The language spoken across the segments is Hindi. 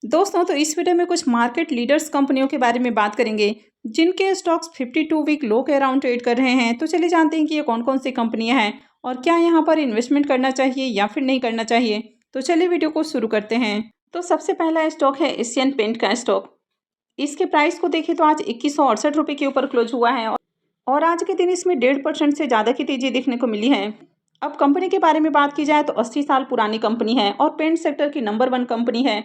दोस्तों तो इस वीडियो में कुछ मार्केट लीडर्स कंपनियों के बारे में बात करेंगे जिनके स्टॉक्स 52 वीक लो के अराउंड ट्रेड कर रहे हैं। तो चलिए जानते हैं कि ये कौन कौन सी कंपनियां हैं और क्या यहाँ पर इन्वेस्टमेंट करना चाहिए या फिर नहीं करना चाहिए। तो चलिए वीडियो को शुरू करते हैं। तो सबसे पहला स्टॉक है एशियन पेंट का स्टॉक। इसके प्राइस को देखें तो आज 2168 रुपये के ऊपर क्लोज हुआ है और आज के दिन इसमें 1.5% से ज़्यादा की तेजी देखने को मिली है। अब कंपनी के बारे में बात की जाए तो 80 साल पुरानी कंपनी है और पेंट सेक्टर की नंबर 1 कंपनी है।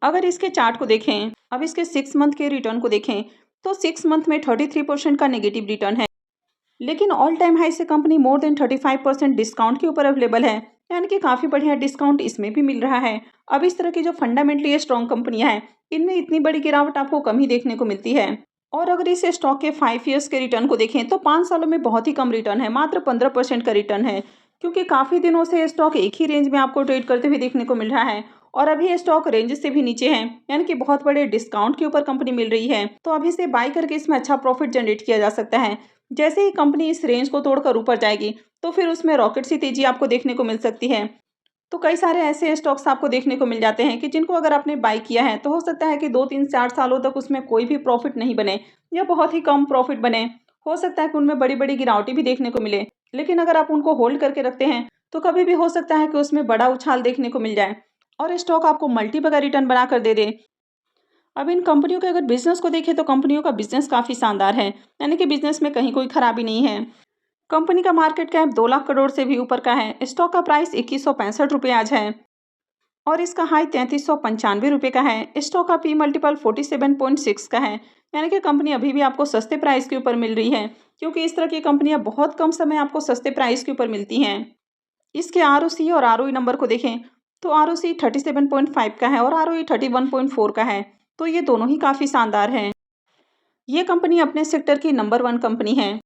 अगर इसके चार्ट को देखें, अब इसके 6 मंथ के रिटर्न को देखें तो 6 मंथ में 33% का नेगेटिव रिटर्न है, लेकिन ऑल टाइम हाई से कंपनी मोर देन 35% डिस्काउंट के ऊपर अवेलेबल है, यानी कि काफ़ी बढ़िया डिस्काउंट इसमें भी मिल रहा है। अब इस तरह की जो फंडामेंटली स्ट्रॉन्ग कंपनियां हैं इनमें इतनी बड़ी गिरावट आपको कम ही देखने को मिलती है। और अगर इस स्टॉक के 5 ईयर्स के रिटर्न को देखें तो 5 सालों में बहुत ही कम रिटर्न है, मात्र 15% का रिटर्न है, क्योंकि काफ़ी दिनों से ये स्टॉक एक ही रेंज में आपको ट्रेड करते हुए देखने को मिल रहा है और अभी ये स्टॉक रेंज से भी नीचे है, यानी कि बहुत बड़े डिस्काउंट के ऊपर कंपनी मिल रही है। तो अभी से बाई करके इसमें अच्छा प्रॉफिट जनरेट किया जा सकता है। जैसे ही कंपनी इस रेंज को तोड़कर ऊपर जाएगी तो फिर उसमें रॉकेट सी तेजी आपको देखने को मिल सकती है। तो कई सारे ऐसे स्टॉक्स आपको देखने को मिल जाते हैं कि जिनको अगर आपने बाई किया है तो हो सकता है कि 2 3 4 सालों तक उसमें कोई भी प्रॉफिट नहीं बने या बहुत ही कम प्रॉफिट बने। हो सकता है कि उनमें बड़ी बड़ी गिरावटें भी देखने को मिले, लेकिन अगर आप उनको होल्ड करके रखते हैं तो कभी भी हो सकता है कि उसमें बड़ा उछाल देखने को मिल जाए और स्टॉक आपको मल्टीपल का रिटर्न बनाकर दे दे। अब इन कंपनियों के अगर बिजनेस को देखें तो कंपनियों का बिजनेस काफ़ी शानदार है, यानी कि बिजनेस में कहीं कोई खराबी नहीं है। कंपनी का मार्केट कैप 2 लाख करोड़ से भी ऊपर का है। स्टॉक का प्राइस 2165 रुपये आज है और इसका हाई 3395 रुपये का है। स्टॉक का पी मल्टीपल 47.6 का है, यानी कि कंपनी अभी भी आपको सस्ते प्राइस के ऊपर मिल रही है, क्योंकि इस तरह की कंपनियां बहुत कम समय आपको सस्ते प्राइस के ऊपर मिलती हैं। इसके आरओसी और आरओई नंबर को देखें तो आरओसी 37.5 का है और आरओई 31.4 का है। तो ये दोनों ही काफ़ी शानदार हैं। ये कंपनी अपने सेक्टर की नंबर 1 कंपनी है।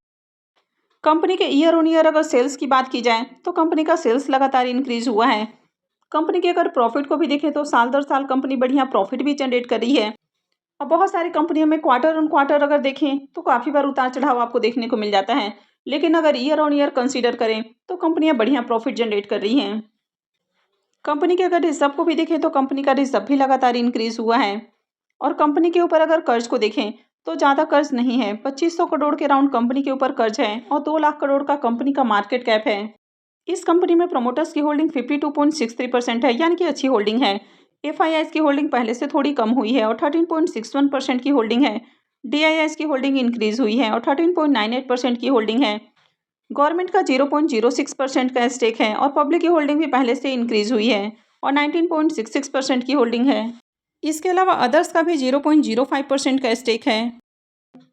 कंपनी के ईयर ऑन ईयर अगर सेल्स की बात की जाए तो कंपनी का सेल्स लगातार इंक्रीज हुआ है। कंपनी के अगर प्रॉफिट को भी देखें तो साल दर साल कंपनी बढ़िया प्रॉफिट भी जनरेट कर रही है। अब बहुत सारी कंपनियों में क्वार्टर ऑन क्वार्टर अगर देखें तो काफ़ी बार उतार चढ़ाव आपको देखने को मिल जाता है, लेकिन अगर ईयर ऑन ईयर कंसीडर करें तो कंपनियां बढ़िया प्रॉफिट जनरेट कर रही हैं। कंपनी के अगर रिजर्व को भी देखें तो कंपनी का रिजर्व भी लगातार इंक्रीज हुआ है और कंपनी के ऊपर अगर कर्ज को देखें तो ज़्यादा कर्ज नहीं है। 2500 करोड़ के राउंड कंपनी के ऊपर कर्ज है और 2 लाख करोड़ का कंपनी का मार्केट कैप है। इस कंपनी में प्रमोटर्स की होल्डिंग 52.63% है, यानी कि अच्छी होल्डिंग है। एफआईआईज की होल्डिंग पहले से थोड़ी कम हुई है और 13.61% की होल्डिंग है। डीआईआईज की होल्डिंग इंक्रीज हुई है और 13.98% की होल्डिंग है। गवर्नमेंट का 0.06% का स्टेक है और पब्लिक की होल्डिंग भी पहले से इंक्रीज हुई है और 19.66% की होल्डिंग है। इसके अलावा अदर्स का भी 0.05% का स्टेक है।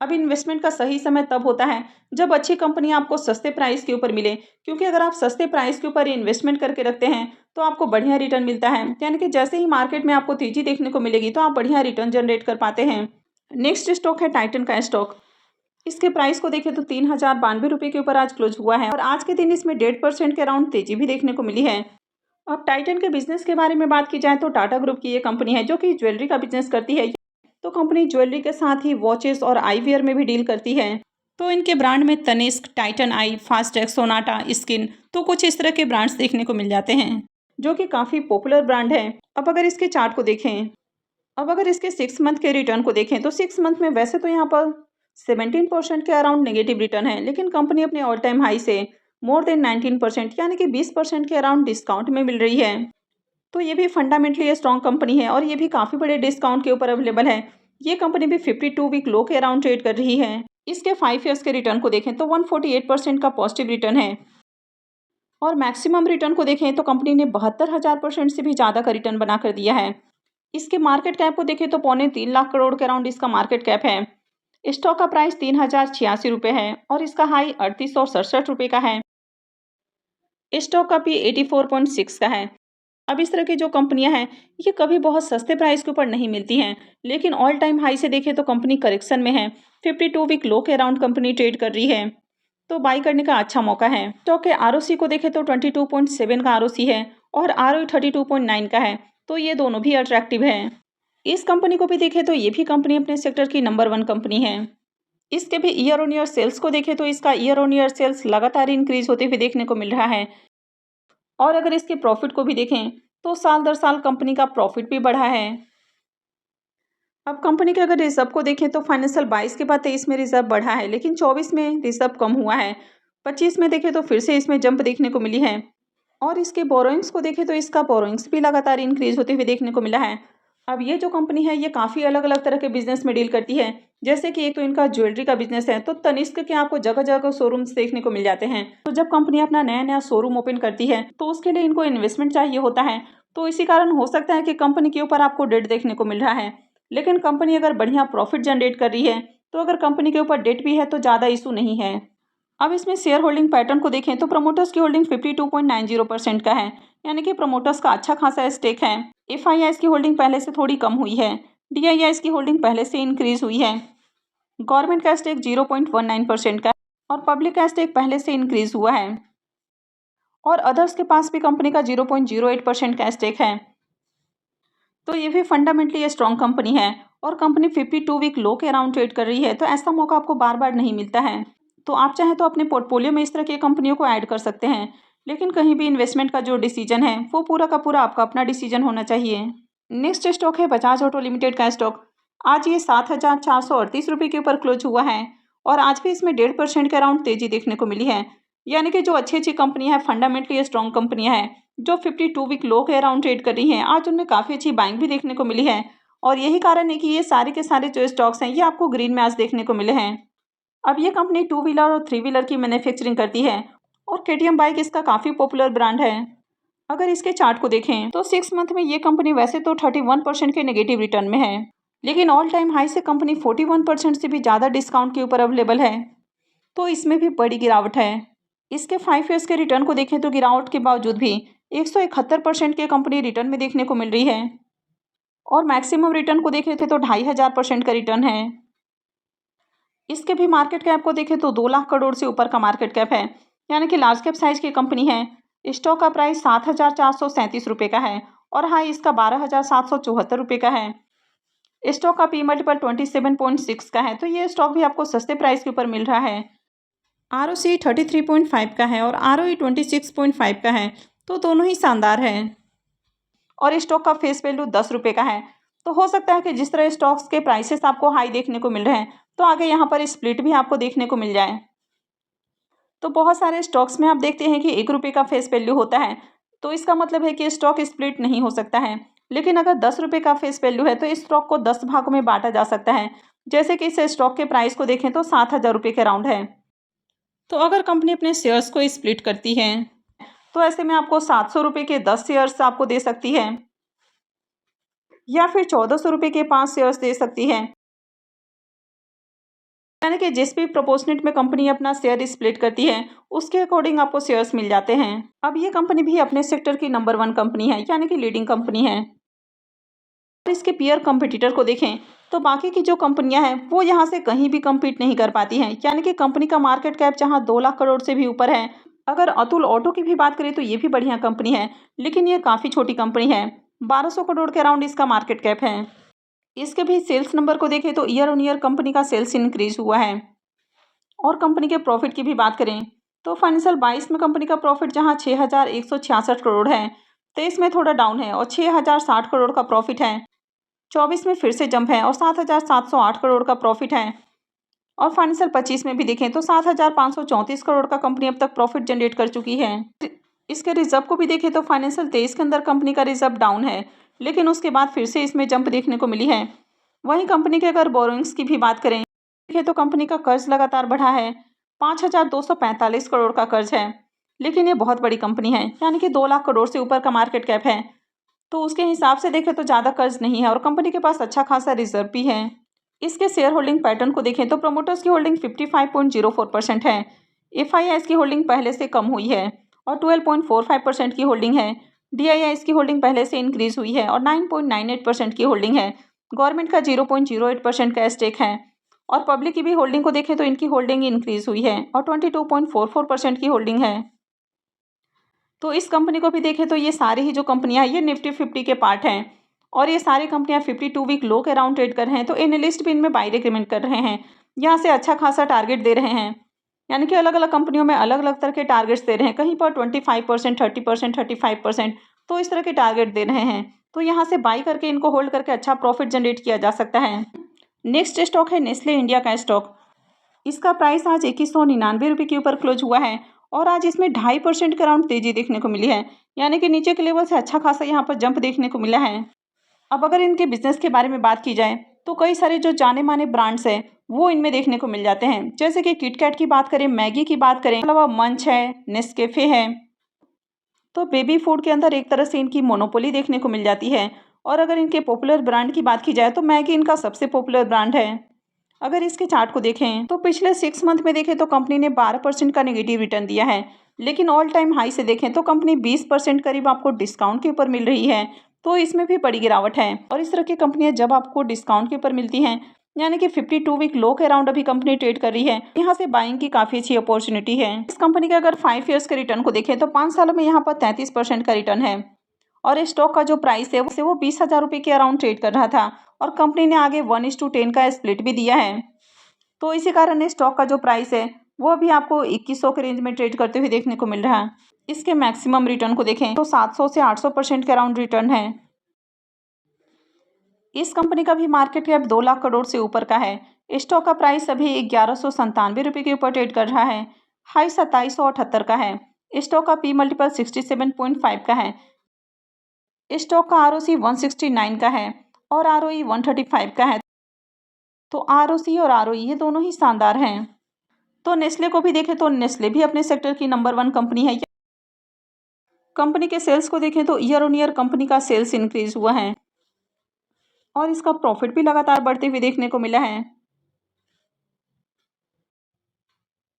अब इन्वेस्टमेंट का सही समय तब होता है जब अच्छी कंपनी आपको सस्ते प्राइस के ऊपर मिले, क्योंकि अगर आप सस्ते प्राइस के ऊपर इन्वेस्टमेंट करके रखते हैं तो आपको बढ़िया रिटर्न मिलता है, यानी कि जैसे ही मार्केट में आपको तेजी देखने को मिलेगी तो आप बढ़िया रिटर्न जनरेट कर पाते हैं। नेक्स्ट स्टॉक है टाइटन का स्टॉक। इसके प्राइस को देखें तो 3092 रुपये के ऊपर आज क्लोज हुआ है और आज के दिन इसमें 1.5% के अराउंड तेजी भी देखने को मिली है। अब टाइटन के बिजनेस के बारे में बात की जाए तो टाटा ग्रुप की ये कंपनी है जो कि ज्वेलरी का बिजनेस करती है। तो कंपनी ज्वेलरी के साथ ही वॉचेस और आईवियर में भी डील करती है। तो इनके ब्रांड में तनिष्क, टाइटन आई, फास्टैग, सोनाटा, स्किन, तो कुछ इस तरह के ब्रांड्स देखने को मिल जाते हैं जो कि काफ़ी पॉपुलर ब्रांड है। अब अगर इसके चार्ट को देखें, अब अगर इसके 6 मंथ के रिटर्न को देखें तो 6 मंथ में वैसे तो यहाँ पर 17% के अराउंड नेगेटिव रिटर्न है, लेकिन कंपनी अपने ऑल टाइम हाई से मोर देन 19% यानी कि 20% के अराउंड डिस्काउंट में मिल रही है। तो ये भी फंडामेंटली स्ट्रॉन्ग कंपनी है और ये भी काफ़ी बड़े डिस्काउंट के ऊपर अवेलेबल है। ये कंपनी भी 52 वीक लो के अराउंड ट्रेड कर रही है। इसके 5 ईयर्स के रिटर्न को देखें तो 148% का पॉजिटिव रिटर्न है और मैक्सिमम रिटर्न को देखें तो कंपनी ने 72,000% से भी ज़्यादा का रिटर्न बनाकर दिया है। इसके मार्केट कैप को देखें तो 3.25 लाख करोड़ के अराउंड इसका मार्केट कैप है। स्टॉक का प्राइस 3086 रुपये है और इसका हाई 3867 रुपये का है। स्टॉक का पी 84.6 का है। अब इस तरह की जो कंपनियां हैं ये कभी बहुत सस्ते प्राइस के ऊपर नहीं मिलती हैं, लेकिन ऑल टाइम हाई से देखें तो कंपनी करेक्शन में है। 52 वीक लो के अराउंड कंपनी ट्रेड कर रही है, तो बाई करने का अच्छा मौका है। स्टॉक के आरओसी को देखें तो 22.7 का आरओसी है और आरओई 32.9 का है, तो ये दोनों भी अट्रैक्टिव है। इस कंपनी को भी देखें तो ये भी कंपनी अपने सेक्टर की नंबर 1 कंपनी है। इसके भी ईयर ऑन ईयर सेल्स को देखें तो इसका ईयर ऑन ईयर सेल्स लगातार इंक्रीज होते हुए देखने को मिल रहा है और अगर इसके प्रॉफिट को भी देखें तो साल दर साल कंपनी का प्रॉफिट भी बढ़ा है। अब कंपनी के अगर रिजर्व को देखें तो फाइनेंशियल 22 के बाद 23 में रिजर्व बढ़ा है, लेकिन 24 में रिजर्व कम हुआ है। 25 में देखें तो फिर से इसमें जंप देखने को मिली है। और इसके बोरोइंग्स को देखें तो इसका बोरोइंग्स भी लगातार इंक्रीज होते हुए देखने को मिला है। अब ये जो कंपनी है ये काफ़ी अलग अलग तरह के बिजनेस में डील करती है। जैसे कि एक तो इनका ज्वेलरी का बिजनेस है, तो तनिष्क के आपको जगह जगह शोरूम्स देखने को मिल जाते हैं। तो जब कंपनी अपना नया नया शोरूम ओपन करती है तो उसके लिए इनको इन्वेस्टमेंट चाहिए होता है। तो इसी कारण हो सकता है कि कंपनी के ऊपर आपको डेट देखने को मिल रहा है। लेकिन कंपनी अगर बढ़िया प्रॉफिट जनरेट कर रही है तो अगर कंपनी के ऊपर डेट भी है तो ज़्यादा इशू नहीं है। अब इसमें शेयर होल्डिंग पैटर्न को देखें तो प्रमोटर्स की होल्डिंग 52.90% का है, यानी कि प्रमोटर्स का अच्छा खासा स्टेक है। एफआईआईस की होल्डिंग पहले से थोड़ी कम हुई है। डीआईआईस की होल्डिंग पहले से इंक्रीज हुई है। गवर्नमेंट का स्टेक 0.19% का है और पब्लिक का स्टेक पहले से इंक्रीज हुआ है। और अदर्स के पास भी कंपनी का 0.08% का स्टेक है। तो ये भी फंडामेंटली स्ट्रॉन्ग कंपनी है और कंपनी 52 वीक लो के अराउंड ट्रेड कर रही है, तो ऐसा मौका आपको बार बार नहीं मिलता है। तो आप चाहें तो अपने पोर्टफोलियो में इस तरह की कंपनियों को ऐड कर सकते हैं, लेकिन कहीं भी इन्वेस्टमेंट का जो डिसीजन है वो पूरा का पूरा आपका अपना डिसीजन होना चाहिए। नेक्स्ट स्टॉक है बजाज ऑटो लिमिटेड का स्टॉक। आज ये 7,438 रुपये के ऊपर क्लोज हुआ है और आज भी इसमें 1.5% के अराउंड तेजी देखने को मिली है। यानी कि जो अच्छी अच्छी कंपनियां हैं, फंडामेंटली स्ट्रॉन्ग कंपनियां हैं जो 52 वीक लो के अराउंड ट्रेड कर रही हैं, आज उनमें काफ़ी अच्छी बाइंग भी देखने को मिली है। और यही कारण है कि ये सारे के सारे जो स्टॉक्स हैं ये आपको ग्रीन में आज देखने को मिले हैं। अब ये कंपनी 2 व्हीलर और 3 व्हीलर की मैन्युफैक्चरिंग करती है और केटीएम बाइक इसका काफ़ी पॉपुलर ब्रांड है। अगर इसके चार्ट को देखें तो 6 मंथ में ये कंपनी वैसे तो 31% के नेगेटिव रिटर्न में है, लेकिन ऑल टाइम हाई से कंपनी 41% से भी ज़्यादा डिस्काउंट के ऊपर अवेलेबल है। तो इसमें भी बड़ी गिरावट है। इसके 5 ईयर्स के रिटर्न को देखें तो गिरावट के बावजूद भी 171% के कंपनी रिटर्न में देखने को मिल रही है और मैक्सिमम रिटर्न को देखें तो 2500% का रिटर्न है। इसके भी मार्केट कैप को देखें तो 2 लाख करोड़ से ऊपर का मार्केट कैप है, यानी कि लार्ज कैप साइज की कंपनी है। स्टॉक का प्राइस 7,437 रुपये का है और हाई इसका 12,774 रुपये का है। स्टॉक का पी मल्टीपल 27.6 का है, तो ये स्टॉक भी आपको सस्ते प्राइस के ऊपर मिल रहा है। ROC 33.5 का है और ROE 26.5 का है, तो दोनों ही शानदार है। और स्टॉक का फेस वैल्यू 10 रुपये का है। तो हो सकता है कि जिस तरह स्टॉक्स के प्राइसेस आपको हाई देखने को मिल रहे हैं, तो आगे यहाँ पर स्प्लिट भी आपको देखने को मिल जाए। तो बहुत सारे स्टॉक्स में आप देखते हैं कि 1 रुपये का फेस वैल्यू होता है, तो इसका मतलब है कि स्टॉक स्प्लिट नहीं हो सकता है। लेकिन अगर 10 रुपये का फेस वैल्यू है तो इस स्टॉक को 10 भागों में बांटा जा सकता है। जैसे कि इस स्टॉक के प्राइस को देखें तो 7,000 रुपये के अराउंड है। तो अगर कंपनी अपने शेयर्स को स्प्लिट करती है तो ऐसे में आपको 700 रुपये के 10 शेयर्स आपको दे सकती है या फिर 1400 रुपये के 5 शेयर्स दे सकती है। यानी कि जिस भी प्रोपोर्शनेट में कंपनी अपना शेयर स्प्लिट करती है उसके अकॉर्डिंग आपको शेयर्स मिल जाते हैं। अब ये कंपनी भी अपने सेक्टर की नंबर 1 कंपनी है, यानी कि लीडिंग कंपनी है। और इसके पीयर कंपटीटर को देखें तो बाकी की जो कंपनियां हैं वो यहाँ से कहीं भी कम्पीट नहीं कर पाती हैं। यानी कि कंपनी का मार्केट कैप जहाँ 2 लाख करोड़ से भी ऊपर है। अगर अतुल ऑटो की भी बात करें तो ये भी बढ़िया कंपनी है, लेकिन ये काफ़ी छोटी कंपनी है। 1200 करोड़ के अराउंड इसका मार्केट कैप है। इसके भी सेल्स नंबर को देखें तो ईयर ऑन ईयर कंपनी का सेल्स इंक्रीज हुआ है। और कंपनी के प्रॉफिट की भी बात करें तो फाइनेंशियल 22 में कंपनी का प्रॉफिट जहां 6,166 करोड़ है, 23 में थोड़ा डाउन है और 6,060 करोड़ का प्रॉफिट है। 24 में फिर से जंप है और 7,708 करोड़ का प्रॉफिट है। और फाइनेंशियल 25 में भी देखें तो 7,534 करोड़ का कंपनी अब तक प्रॉफिट जनरेट कर चुकी है। इसके रिजर्व को भी देखें तो फाइनेंशियल 23 के अंदर कंपनी का रिजर्व डाउन है, लेकिन उसके बाद फिर से इसमें जंप देखने को मिली है। वहीं कंपनी के अगर बोरोइंग्स की भी बात करें देखें तो कंपनी का कर्ज लगातार बढ़ा है। 5,245 करोड़ का कर्ज है, लेकिन ये बहुत बड़ी कंपनी है, यानी कि 2 लाख करोड़ से ऊपर का मार्केट कैप है। तो उसके हिसाब से देखें तो ज़्यादा कर्ज नहीं है और कंपनी के पास अच्छा खासा रिजर्व भी है। इसके शेयर होल्डिंग पैटर्न को देखें तो प्रमोटर्स की होल्डिंग 55.04% है। एफआईआईस की होल्डिंग पहले से कम हुई है और 12.45% की होल्डिंग है। डीआईआईस की होल्डिंग पहले से इंक्रीज हुई है और 9.98% की होल्डिंग है। गवर्नमेंट का 0.08% का स्टेक है और पब्लिक की भी होल्डिंग को देखें तो इनकी होल्डिंग इंक्रीज हुई है और 22.44% की होल्डिंग है। तो इस कंपनी को भी देखें तो ये सारी ही जो कंपनियां हैं ये निफ्टी 50 के पार्ट हैं और ये सारी कंपनियां 52 वीक लो के अराउंड ट्रेड कर रहे हैं। तो एनालिस्ट भी इनमें बाई रिकमेंड कर रहे हैं, यहाँ से अच्छा खासा टारगेट दे रहे हैं। यानी कि अलग अलग कंपनियों में अलग अलग तरह के टारगेट्स दे रहे हैं, कहीं पर 25%, 30%, 35%, तो इस तरह के टारगेट दे रहे हैं। तो यहाँ से बाई करके इनको होल्ड करके अच्छा प्रॉफिट जनरेट किया जा सकता है। नेक्स्ट स्टॉक है नेस्ले इंडिया का स्टॉक। इसका प्राइस आज 2199 रुपये के ऊपर क्लोज हुआ है और आज इसमें 2.5% के अराउंड तेजी देखने को मिली है, यानी कि नीचे के लेवल से अच्छा खासा यहाँ पर जंप देखने को मिला है। अब अगर इनके बिजनेस के बारे में बात की जाए तो कई सारे जो जाने माने ब्रांड्स हैं वो इनमें देखने को मिल जाते हैं, जैसे कि किटकैट की बात करें, मैगी की बात करें, अलावा मंच है, नेस्कैफे है। तो बेबी फूड के अंदर एक तरह से इनकी मोनोपोली देखने को मिल जाती है। और अगर इनके पॉपुलर ब्रांड की बात की जाए तो मैगी इनका सबसे पॉपुलर ब्रांड है। अगर इसके चार्ट को देखें तो पिछले 6 मंथ में देखें तो कंपनी ने 12% का नेगेटिव रिटर्न दिया है, लेकिन ऑल टाइम हाई से देखें तो कंपनी 20% करीब आपको डिस्काउंट के ऊपर मिल रही है। तो इसमें भी बड़ी गिरावट है। और इस तरह की कंपनियां जब आपको डिस्काउंट के ऊपर मिलती हैं, यानी कि 52 वीक लो के अराउंड अभी कंपनी ट्रेड कर रही है, यहाँ से बाइंग की काफ़ी अच्छी अपॉर्चुनिटी है। इस कंपनी के अगर 5 ईयर्स के रिटर्न को देखें तो 5 सालों में यहाँ पर 33% का रिटर्न है। और इस स्टॉक का जो प्राइस है वो 20,000 रुपये के अराउंड ट्रेड कर रहा था और कंपनी ने आगे 1:10 का स्प्लिट भी दिया है। तो इसी कारण इस स्टॉक का जो प्राइस है वो अभी आपको 2100 के रेंज में ट्रेड करते हुए देखने को मिल रहा है। इसके मैक्सिमम रिटर्न को देखें तो 700 से 800% के अराउंड रिटर्न है। इस कंपनी का भी मार्केट कैप 2 लाख करोड़ से ऊपर का है। स्टॉक का प्राइस अभी 1197 रुपये के ऊपर ट्रेड कर रहा है। हाई 2778 का है। स्टॉक का पी मल्टीपल 67.5 का है। स्टॉक का आरओसी 169 का है और आरओई 135 का है। तो आरओसी और आरओई ये दोनों ही शानदार हैं। तो नेस्ले को भी देखें तो नेस्ले भी अपने सेक्टर की नंबर 1 कंपनी है। कंपनी के सेल्स को देखें तो ईयर ऑन ईयर कंपनी का सेल्स इंक्रीज हुआ है और इसका प्रॉफिट भी लगातार बढ़ते हुए देखने को मिला है।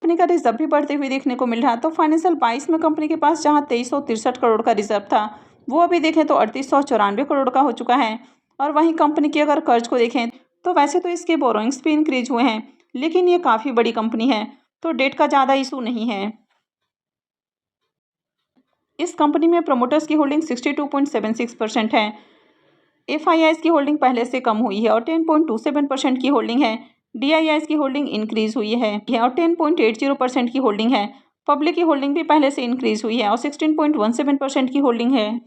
कंपनी का रिजर्व भी बढ़ते हुए देखने को मिल रहा है। तो फाइनेंशियल 22 में कंपनी के पास जहां 2363 करोड़ का रिजर्व था, वो अभी देखें तो 3894 करोड़ का हो चुका है। और वहीं कंपनी के अगर कर्ज को देखें तो वैसे तो इसके बोरोइंग्स भी इंक्रीज हुए हैं, लेकिन ये काफ़ी बड़ी कंपनी है तो डेट का ज़्यादा इशू नहीं है। इस कंपनी में प्रमोटर्स की होल्डिंग 62.76% है। एफआईआईस की होल्डिंग पहले से कम हुई है और 10.27% की होल्डिंग है। डीआईआईस की होल्डिंग इंक्रीज हुई है और 10.80% की होल्डिंग है। पब्लिक की होल्डिंग भी पहले से इंक्रीज हुई है और 16.17% की होल्डिंग है।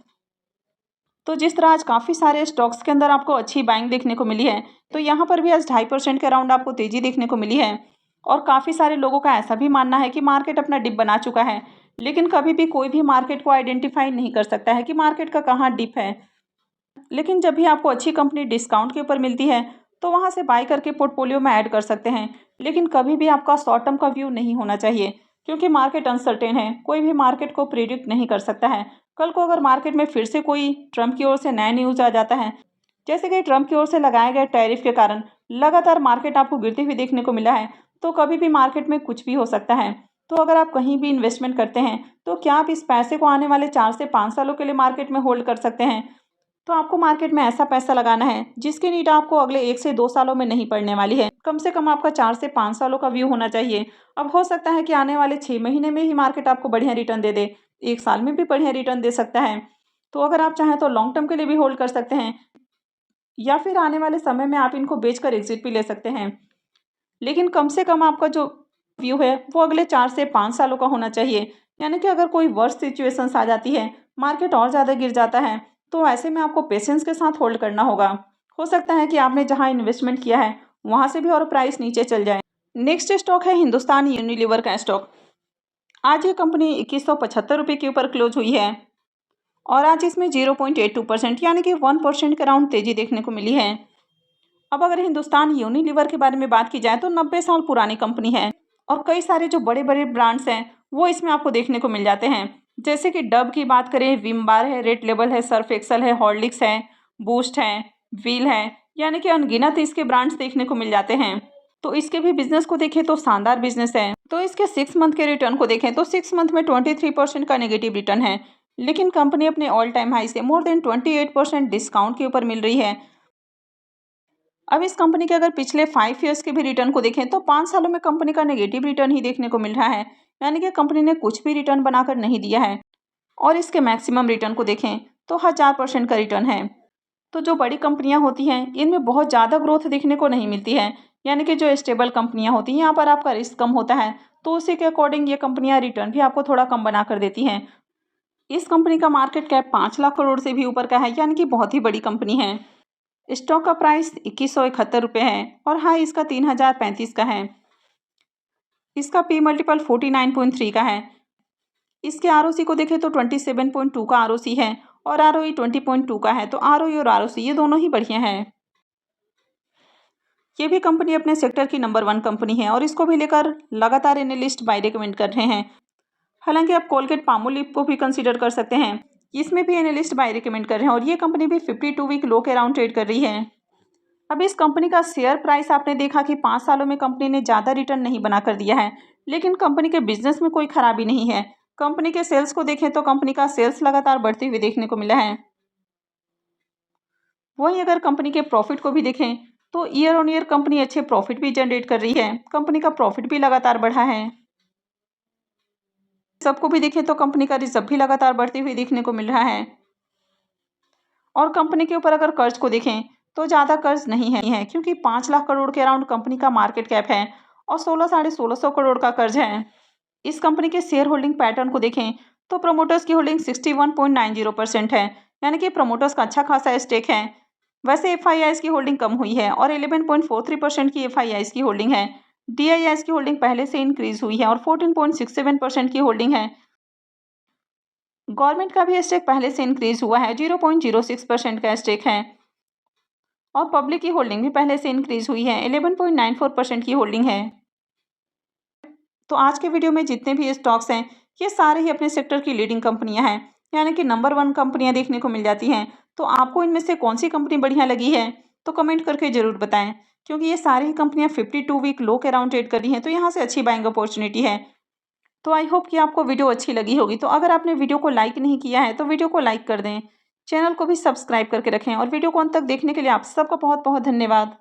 तो जिस तरह आज काफ़ी सारे स्टॉक्स के अंदर आपको अच्छी बाइंग देखने को मिली है, तो यहाँ पर भी आज 2.5% के अराउंड आपको तेजी देखने को मिली है। और काफ़ी सारे लोगों का ऐसा भी मानना है कि मार्केट अपना डिप बना चुका है, लेकिन कभी भी कोई भी मार्केट को आइडेंटिफाई नहीं कर सकता है कि मार्केट का कहाँ डिप है। लेकिन जब भी आपको अच्छी कंपनी डिस्काउंट के ऊपर मिलती है तो वहाँ से बाय करके पोर्टफोलियो में ऐड कर सकते हैं, लेकिन कभी भी आपका शॉर्ट टर्म का व्यू नहीं होना चाहिए, क्योंकि मार्केट अनसर्टेन है। कोई भी मार्केट को प्रिडिक्ट नहीं कर सकता है। कल को अगर मार्केट में फिर से कोई ट्रम्प की ओर से नया न्यूज़ आ जाता है, जैसे कि ट्रम्प की ओर से लगाए गए टैरिफ के कारण लगातार मार्केट आपको गिरती हुई देखने को मिला है, तो कभी भी मार्केट में कुछ भी हो सकता है। तो अगर आप कहीं भी इन्वेस्टमेंट करते हैं तो क्या आप इस पैसे को आने वाले 4 से 5 सालों के लिए मार्केट में होल्ड कर सकते हैं? तो आपको मार्केट में ऐसा पैसा लगाना है जिसकी नीड आपको अगले 1 से 2 सालों में नहीं पड़ने वाली है। कम से कम आपका 4 से 5 सालों का व्यू होना चाहिए। अब हो सकता है कि आने वाले 6 महीने में ही मार्केट आपको बढ़िया रिटर्न दे दे, 1 साल में भी बढ़िया रिटर्न दे सकता है। तो अगर आप चाहें तो लॉन्ग टर्म के लिए भी होल्ड कर सकते हैं, या फिर आने वाले समय में आप इनको बेचकर एग्जिट भी ले सकते हैं। लेकिन कम से कम आपका जो व्यू है वो अगले 4 से 5 सालों का होना चाहिए। यानी कि अगर कोई वर्स्ट सिचुएशंस आ जाती है, मार्केट और ज़्यादा गिर जाता है, तो ऐसे में आपको पेशेंस के साथ होल्ड करना होगा। हो सकता है कि आपने जहां इन्वेस्टमेंट किया है वहां से भी और प्राइस नीचे चल जाए। नेक्स्ट स्टॉक है हिंदुस्तान यूनिलीवर का स्टॉक। आज ये कंपनी 2175 रुपये के ऊपर क्लोज हुई है और आज इसमें 0.82% यानी कि 1% के अराउंड तेजी देखने को मिली है। अब अगर हिंदुस्तान यूनिलीवर के बारे में बात की जाए तो 90 साल पुरानी कंपनी है और कई सारे जो बड़े बड़े ब्रांड्स हैं वो इसमें आपको देखने को मिल जाते हैं। जैसे कि डब की बात करें, विम बार है, रेड लेबल है, सर्फ एक्सल है, हॉर्लिक्स है, बूस्ट है, व्हील है, यानी कि अनगिनत इसके ब्रांड्स देखने को मिल जाते हैं। तो इसके भी बिजनेस को देखें तो शानदार बिजनेस है। तो इसके 6 मंथ के रिटर्न को देखें तो 6 मंथ में 23% का नेगेटिव रिटर्न है, लेकिन कंपनी अपने ऑल टाइम हाई से मोर देन 28% डिस्काउंट के ऊपर मिल रही है। अब इस कंपनी के अगर पिछले 5 ईयर्स के भी रिटर्न को देखें तो 5 सालों में कंपनी का नेगेटिव रिटर्न ही देखने को मिल रहा है, यानी कि कंपनी ने कुछ भी रिटर्न बनाकर नहीं दिया है। और इसके मैक्सिमम रिटर्न को देखें तो 1000% का रिटर्न है। तो जो बड़ी कंपनियां होती हैं इनमें बहुत ज़्यादा ग्रोथ देखने को नहीं मिलती है, यानी कि जो स्टेबल कंपनियां होती हैं यहाँ पर आपका रिस्क कम होता है, तो उसी के अकॉर्डिंग ये कंपनियां रिटर्न भी आपको थोड़ा कम बना कर देती हैं। इस कंपनी का मार्केट कैप 5 लाख करोड़ से भी ऊपर का है, यानी कि बहुत ही बड़ी कंपनी है। स्टॉक का प्राइस 2171 रुपये है और हाई इसका 3035 का है। इसका पी मल्टीपल 49.3 का है। इसके आरओसी को देखें तो 27.2 का आरओसी है और आरओई 20.2 का है। तो आरओई और आरओसी ये दोनों ही बढ़िया है। ये भी कंपनी अपने सेक्टर की नंबर 1 कंपनी है और इसको भी लेकर लगातार एनालिस्ट बाय रिकमेंड कर रहे हैं। हालांकि आप कोलगेट पामोलिव को भी कंसीडर कर सकते हैं, इसमें भी एनालिस्ट बाय रिकमेंड कर रहे हैं और ये कंपनी भी 52 वीक लो के अराउंड ट्रेड कर रही है। अब इस कंपनी का शेयर प्राइस आपने देखा कि 5 सालों में कंपनी ने ज़्यादा रिटर्न नहीं बना कर दिया है, लेकिन कंपनी के बिजनेस में कोई खराबी नहीं है। कंपनी के सेल्स को देखें तो कंपनी का सेल्स लगातार बढ़ते हुए देखने को मिला है। वहीं अगर कंपनी के प्रॉफिट को भी देखें तो ईयर ऑन ईयर कंपनी अच्छे प्रॉफिट भी जनरेट कर रही है। कंपनी का प्रॉफिट भी लगातार बढ़ा है। सबको भी देखें तो कंपनी का रिजर्व भी लगातार बढ़ते हुए देखने को मिल रहा है। और कंपनी के ऊपर अगर कर्ज को देखें तो ज़्यादा कर्ज नहीं है क्योंकि 5 लाख करोड़ के अराउंड कंपनी का मार्केट कैप है और 16-1650 करोड़ का कर्ज है। इस कंपनी के शेयर होल्डिंग पैटर्न को देखें तो प्रमोटर्स की होल्डिंग 61.90% है, यानी कि प्रमोटर्स का अच्छा खासा स्टेक है। वैसे एफआईआईज की होल्डिंग कम हुई है और 11.43% की एफआईआईज की होल्डिंग है। डीआईआईज की होल्डिंग पहले से इंक्रीज हुई है और 14.67% की होल्डिंग है। गवर्नमेंट का भी स्टेक पहले से इंक्रीज हुआ है, 0.06% का स्टेक है और पब्लिक की होल्डिंग भी पहले से इंक्रीज हुई है, 11.94% की होल्डिंग है। तो आज के वीडियो में जितने भी स्टॉक्स हैं ये सारे ही अपने सेक्टर की लीडिंग कंपनियां हैं, यानी कि नंबर 1 कंपनियां देखने को मिल जाती हैं। तो आपको इनमें से कौन सी कंपनी बढ़िया लगी है तो कमेंट करके ज़रूर बताएं, क्योंकि ये सारी ही कंपनियां 52 वीक लो के अराउंड ट्रेड कर रही हैं, तो यहाँ से अच्छी बाइंग अपॉर्चुनिटी है। तो आई होप कि आपको वीडियो अच्छी लगी होगी। तो अगर आपने वीडियो को लाइक नहीं किया है तो वीडियो को लाइक कर दें, चैनल को भी सब्सक्राइब करके रखें और वीडियो को अंत तक देखने के लिए आप सबका बहुत बहुत धन्यवाद।